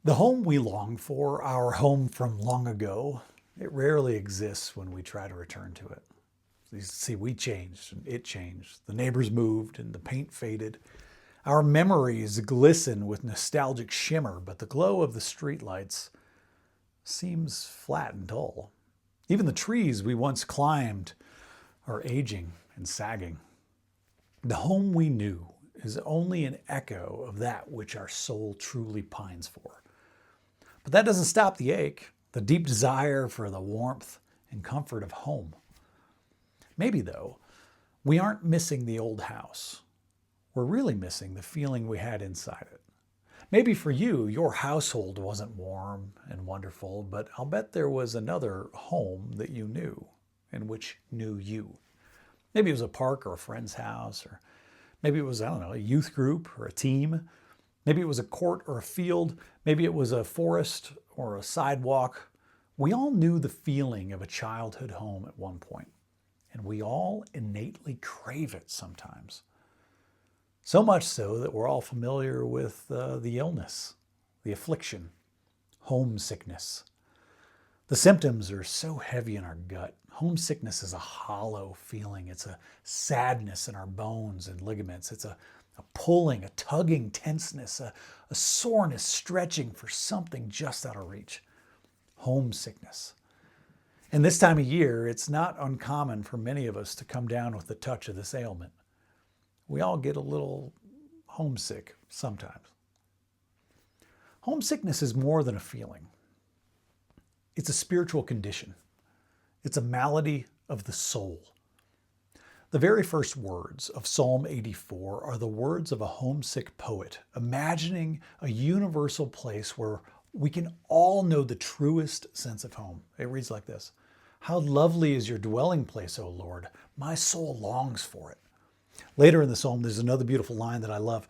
The home we long for, our home from long ago, it rarely exists when we try to return to it. You see, we changed and it changed. The neighbors moved and the paint faded. Our memories glisten with nostalgic shimmer, but the glow of the streetlights seems flat and dull. Even the trees we once climbed are aging and sagging. The home we knew is only an echo of that which our soul truly pines for. But that doesn't stop the ache, the deep desire for the warmth and comfort of home. Maybe, though, we aren't missing the old house. We're really missing the feeling we had inside it. Maybe for you, your household wasn't warm and wonderful, but I'll bet there was another home that you knew and which knew you. Maybe it was a park or a friend's house, or maybe it was, I don't know, a youth group or a team. Maybe it was a court or a field. Maybe it was a forest or a sidewalk. We all knew the feeling of a childhood home at one point, and we all innately crave it sometimes. So much so that we're all familiar with the illness, the affliction, homesickness. The symptoms are so heavy in our gut. Homesickness is a hollow feeling. It's a sadness in our bones and ligaments. It's a pulling, a tugging tenseness, a soreness stretching for something just out of reach. Homesickness. And this time of year, it's not uncommon for many of us to come down with the touch of this ailment. We all get a little homesick sometimes. Homesickness is more than a feeling. It's a spiritual condition. It's a malady of the soul. The very first words of Psalm 84 are the words of a homesick poet, imagining a universal place where we can all know the truest sense of home. It reads like this: "How lovely is your dwelling place, O Lord! My soul longs for it." Later in the psalm, there's another beautiful line that I love.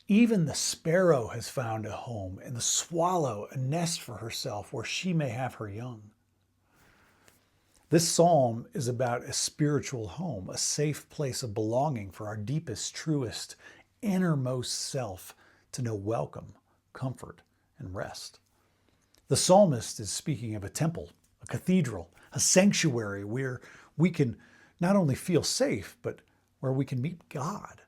"Even the sparrow has found a home, and the swallow a nest for herself where she may have her young." This psalm is about a spiritual home, a safe place of belonging for our deepest, truest, innermost self to know welcome, comfort, and rest. The psalmist is speaking of a temple, a cathedral, a sanctuary where we can not only feel safe, but where we can meet God.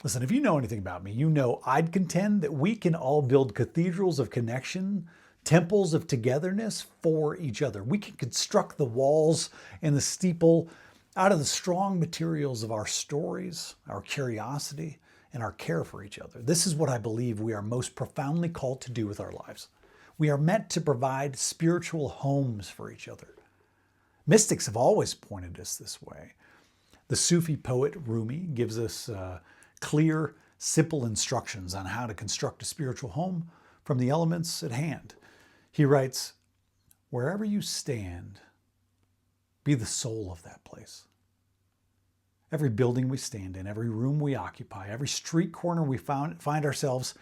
Listen, if you know anything about me, you know I'd contend that we can all build cathedrals of connection, temples of togetherness for each other. We can construct the walls and the steeple out of the strong materials of our stories, our curiosity, and our care for each other. This is what I believe we are most profoundly called to do with our lives. We are meant to provide spiritual homes for each other. Mystics have always pointed us this way. The Sufi poet Rumi gives us clear, simple instructions on how to construct a spiritual home from the elements at hand. He writes, "Wherever you stand, be the soul of that place." Every building we stand in, every room we occupy, every street corner we find ourselves,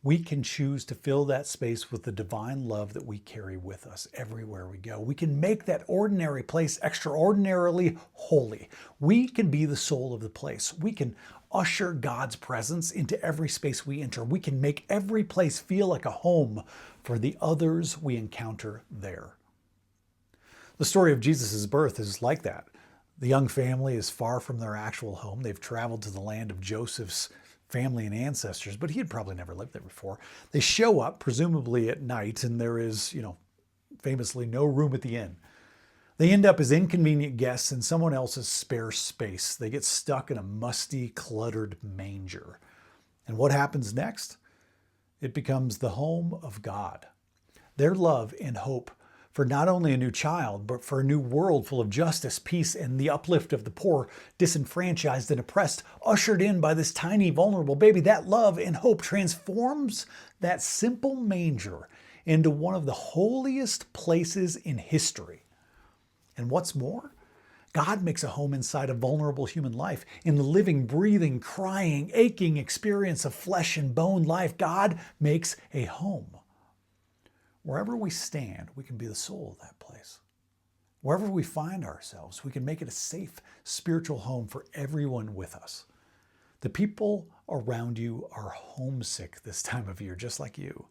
we can choose to fill that space with the divine love that we carry with us everywhere we go. We can make that ordinary place extraordinarily holy. We can be the soul of the place. We can usher God's presence into every space we enter. We can make every place feel like a home for the others we encounter there. The story of Jesus' birth is like that. The young family is far from their actual home. They've traveled to the land of Joseph's family and ancestors, but he had probably never lived there before. They show up, presumably at night, and there is, famously no room at the inn. They end up as inconvenient guests in someone else's spare space. They get stuck in a musty, cluttered manger. And what happens next? It becomes the home of God. Their love and hope for not only a new child, but for a new world full of justice, peace, and the uplift of the poor, disenfranchised, and oppressed, ushered in by this tiny, vulnerable baby. That love and hope transforms that simple manger into one of the holiest places in history. And what's more, God makes a home inside a vulnerable human life. In the living, breathing, crying, aching experience of flesh and bone life, God makes a home. Wherever we stand, we can be the soul of that place. Wherever we find ourselves, we can make it a safe spiritual home for everyone with us. The people around you are homesick this time of year, just like you.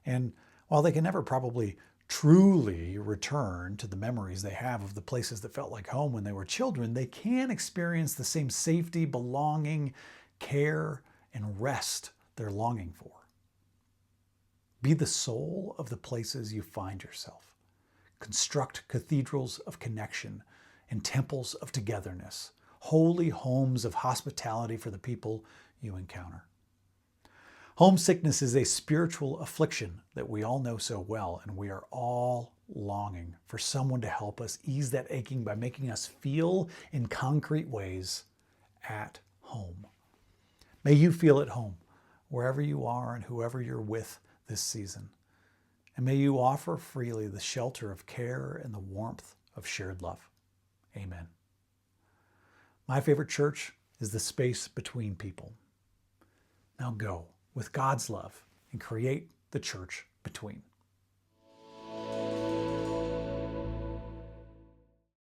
And while they can never probably truly return to the memories they have of the places that felt like home when they were children, they can experience the same safety, belonging, care, and rest they're longing for. Be the soul of the places you find yourself. Construct cathedrals of connection and temples of togetherness, holy homes of hospitality for the people you encounter. Homesickness is a spiritual affliction that we all know so well, and we are all longing for someone to help us ease that aching by making us feel in concrete ways at home. May you feel at home wherever you are and whoever you're with this season. And may you offer freely the shelter of care and the warmth of shared love. Amen. My favorite church is the space between people. Now go with God's love and create the church between.